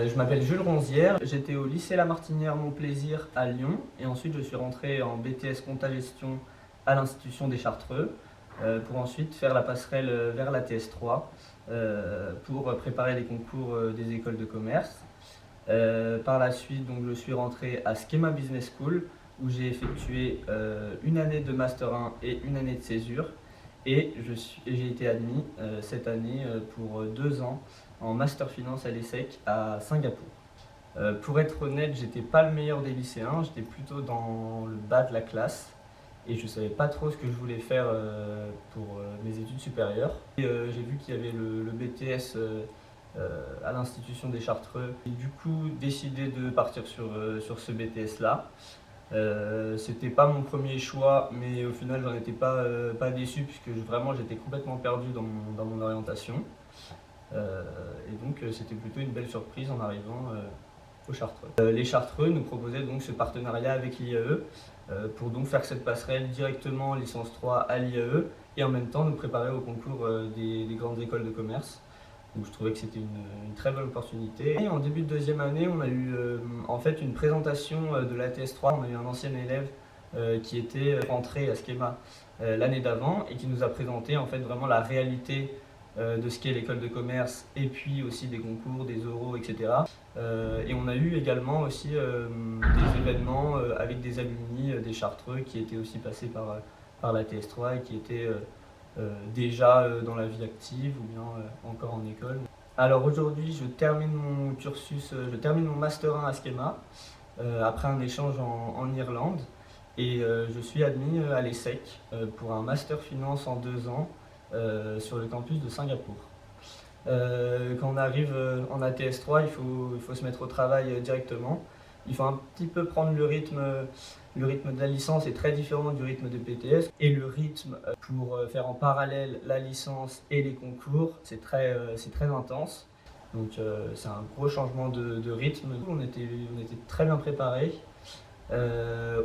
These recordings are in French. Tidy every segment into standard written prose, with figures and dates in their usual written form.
Je m'appelle Jules Ronzière, j'étais au lycée La Martinière Mon-Plaisir à Lyon et ensuite je suis rentré en BTS Compta-Gestion à l'Institution des Chartreux pour ensuite faire la passerelle vers la TS3 pour préparer les concours des écoles de commerce. Par la suite, donc, je suis rentré à Schema Business School où j'ai effectué une année de Master 1 et une année de césure et j'ai été admis cette année pour 2 ans en Master Finance à l'ESSEC à Singapour. Pour être honnête, j'étais pas le meilleur des lycéens, j'étais plutôt dans le bas de la classe et je savais pas trop ce que je voulais faire pour mes études supérieures. J'ai vu qu'il y avait le BTS à l'Institution des Chartreux et du coup décidé de partir sur ce BTS là. C'était pas mon premier choix, mais au final j'en étais pas déçu puisque vraiment j'étais complètement perdu dans mon orientation. Et donc c'était plutôt une belle surprise en arrivant aux Chartreux. Les Chartreux nous proposaient donc ce partenariat avec l'IAE pour donc faire cette passerelle directement licence 3 à l'IAE et en même temps nous préparer au concours des grandes écoles de commerce. Donc je trouvais que c'était une très bonne opportunité. Et en début de deuxième année, on a eu en fait une présentation de la TS3. On a eu un ancien élève qui était rentré à Schema l'année d'avant et qui nous a présenté en fait vraiment la réalité de ce qu'est l'école de commerce et puis aussi des concours, des oraux, etc. Et on a eu également aussi des événements avec des alumni des Chartreux qui étaient aussi passés par la TS3 et qui étaient déjà dans la vie active ou bien encore en école. Alors aujourd'hui, je termine mon cursus, je termine mon Master 1 à Schema après un échange en Irlande et je suis admis à l'ESSEC pour un Master Finance en 2 ans sur le campus de Singapour. Quand on arrive en ATS3, il faut se mettre au travail directement. Il faut un petit peu prendre le rythme de la licence est très différent du rythme de BTS et le rythme pour faire en parallèle la licence et les concours, c'est très intense. Donc c'est un gros changement de rythme. On était très bien préparés.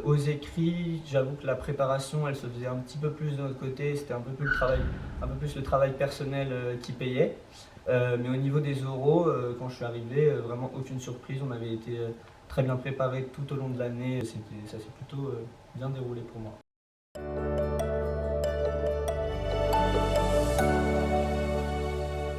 Aux écrits, j'avoue que la préparation, elle se faisait un petit peu plus de notre côté, c'était un peu plus le travail personnel qui payait. Mais au niveau des oraux, quand je suis arrivé, vraiment aucune surprise, on avait été très bien préparé tout au long de l'année, ça s'est plutôt bien déroulé pour moi.